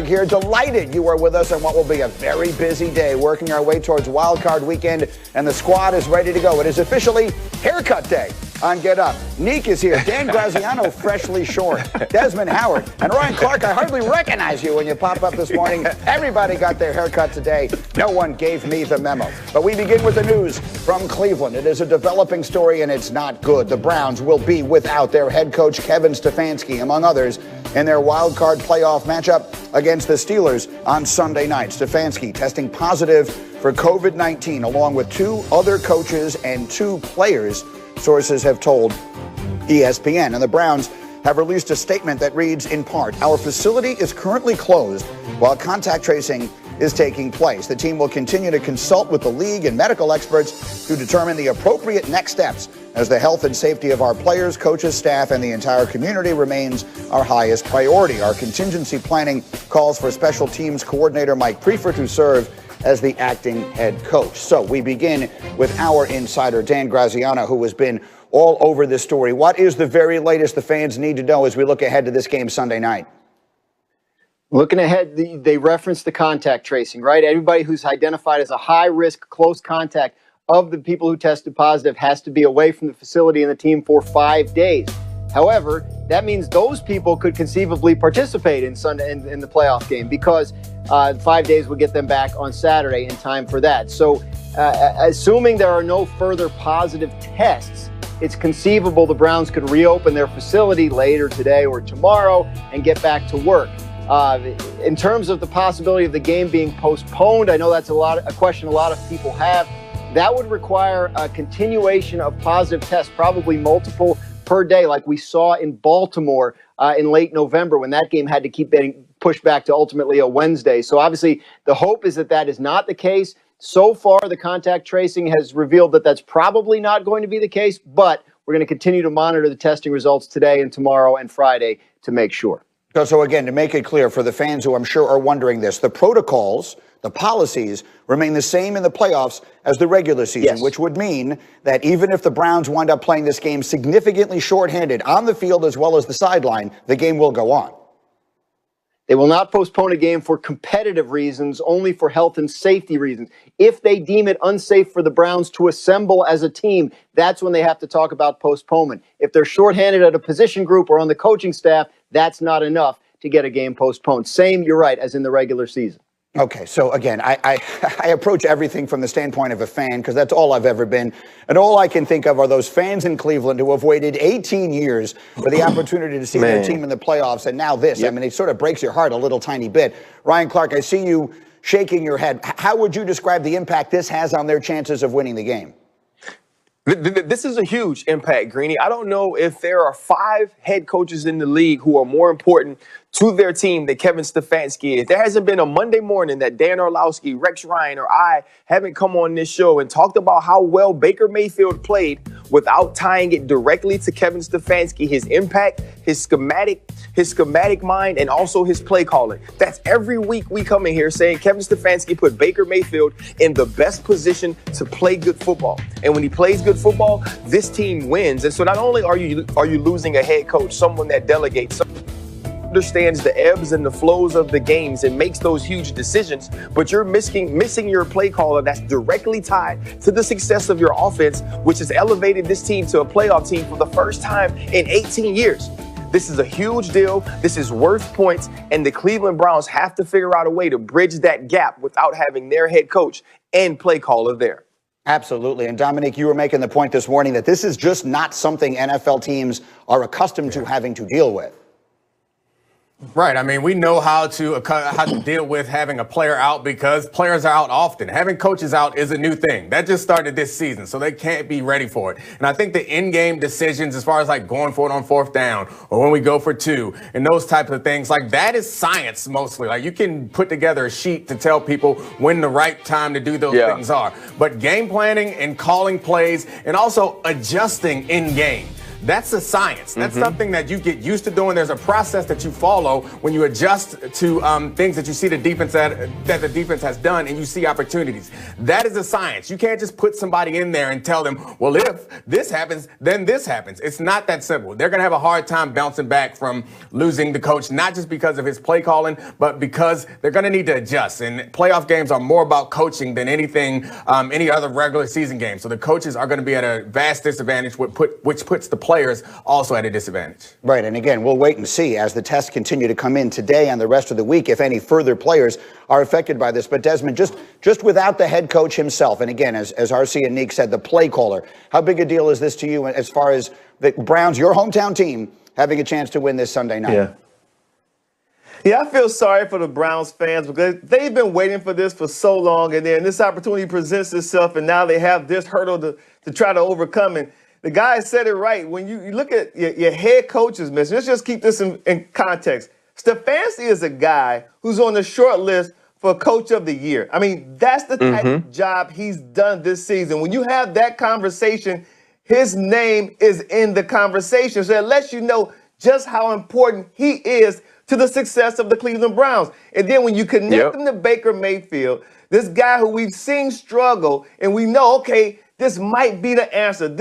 Here, delighted you are with us on what will be a very busy day, working our way towards Wild Card Weekend, and the squad is ready to go. It is officially haircut day on Get Up. Neek is here, Dan Graziano freshly shorn, Desmond Howard, and Ryan Clark. I hardly recognize you when you pop up this morning. Everybody got their haircut today. No one gave me the memo. But we begin with the news from Cleveland. It is a developing story, and it's not good. The Browns will be without their head coach, Kevin Stefanski, among others, in their wild card playoff matchup against the Steelers on Sunday night. Stefanski testing positive for COVID-19, along with two other coaches and two players, sources have told ESPN. And the Browns have released a statement that reads, in part, "Our facility is currently closed while contact tracing is taking place. The team will continue to consult with the league and medical experts to determine the appropriate next steps, as the health and safety of our players, coaches, staff, and the entire community remains our highest priority. Our contingency planning calls for special teams coordinator Mike Preifert to serve as the acting head coach." So we begin with our insider, Dan Graziano, who has been all over this story. What is the very latest the fans need to know as we look ahead to this game Sunday night? Looking ahead, they reference the contact tracing, right? Everybody who's identified as a high-risk, close contact of the people who tested positive has to be away from the facility and the team for 5 days. However, that means those people could conceivably participate in Sunday in the playoff game, because 5 days will get them back on Saturday in time for that. So assuming there are no further positive tests, it's conceivable the Browns could reopen their facility later today or tomorrow and get back to work. In terms of the possibility of the game being postponed, I know that's a question a lot of people have. That would require a continuation of positive tests, probably multiple per day, like we saw in Baltimore in late November, when that game had to keep getting pushed back to ultimately a Wednesday. So obviously the hope is that that is not the case. So far, the contact tracing has revealed that that's probably not going to be the case, but we're going to continue to monitor the testing results today and tomorrow and Friday to make sure. So again, to make it clear for the fans who I'm sure are wondering this, the protocols, the policies remain the same in the playoffs as the regular season, yes, which would mean that even if the Browns wind up playing this game significantly shorthanded on the field as well as the sideline, the game will go on. They will not postpone a game for competitive reasons, only for health and safety reasons. If they deem it unsafe for the Browns to assemble as a team, that's when they have to talk about postponement. If they're shorthanded at a position group or on the coaching staff, that's not enough to get a game postponed. Same, you're right, as in the regular season. Okay, so again, I approach everything from the standpoint of a fan, because that's all I've ever been. And all I can think of are those fans in Cleveland who have waited 18 years for the opportunity to see their team in the playoffs. And now this, I mean, it sort of breaks your heart a little tiny bit. Ryan Clark, I see you shaking your head. How would you describe the impact this has on their chances of winning the game? This is a huge impact, Greeny. I don't know if there are 5 head coaches in the league who are more important to their team than Kevin Stefanski is. There hasn't been a Monday morning that Dan Orlowski, Rex Ryan, or I haven't come on this show and talked about how well Baker Mayfield played without tying it directly to Kevin Stefanski, his impact, his schematic mind, and also his play calling. That's every week we come in here saying Kevin Stefanski put Baker Mayfield in the best position to play good football. And when he plays good football, this team wins. And so not only are you losing a head coach, someone that delegates, understands the ebbs and the flows of the games and makes those huge decisions, but you're missing your play caller that's directly tied to the success of your offense, which has elevated this team to a playoff team for the first time in 18 years. This is a huge deal. This is worth points, and the Cleveland Browns have to figure out a way to bridge that gap without having their head coach and play caller there. Absolutely. And Dominique, you were making the point this morning that this is just not something NFL teams are accustomed to having to deal with. Right. I mean, we know how to deal with having a player out, because players are out often. Having coaches out is a new thing. That just started this season, so they can't be ready for it. And I think the in-game decisions, as far as like going for it on 4th down or when we go for 2 and those types of things, like that is science mostly. Like you can put together a sheet to tell people when the right time to do those things are. But game planning and calling plays and also adjusting in game. That's a science. That's something that you get used to doing. There's a process that you follow when you adjust to things that you see the defense that the defense has done, and you see opportunities. That is a science. You can't just put somebody in there and tell them, well, if this happens, then this happens. It's not that simple. They're going to have a hard time bouncing back from losing the coach, not just because of his play calling, but because they're going to need to adjust. And playoff games are more about coaching than anything, any other regular season game. So the coaches are going to be at a vast disadvantage, which puts the players also at a disadvantage. Right, and again, we'll wait and see as the tests continue to come in today and the rest of the week if any further players are affected by this. But Desmond, just without the head coach himself, and again, as RC and Neek said, the play caller, how big a deal is this to you as far as the Browns, your hometown team, having a chance to win this Sunday night? Yeah, I feel sorry for the Browns fans because they've been waiting for this for so long, and then this opportunity presents itself, and now they have this hurdle to try to overcome. And the guy said it right. When you look at your head coach's mission, let's just keep this in context. Stefanski is a guy who's on the short list for Coach of the Year. I mean, that's the type of job he's done this season. When you have that conversation, his name is in the conversation. So it lets you know just how important he is to the success of the Cleveland Browns. And then when you connect him to Baker Mayfield, this guy who we've seen struggle, and we know, okay, this might be the answer.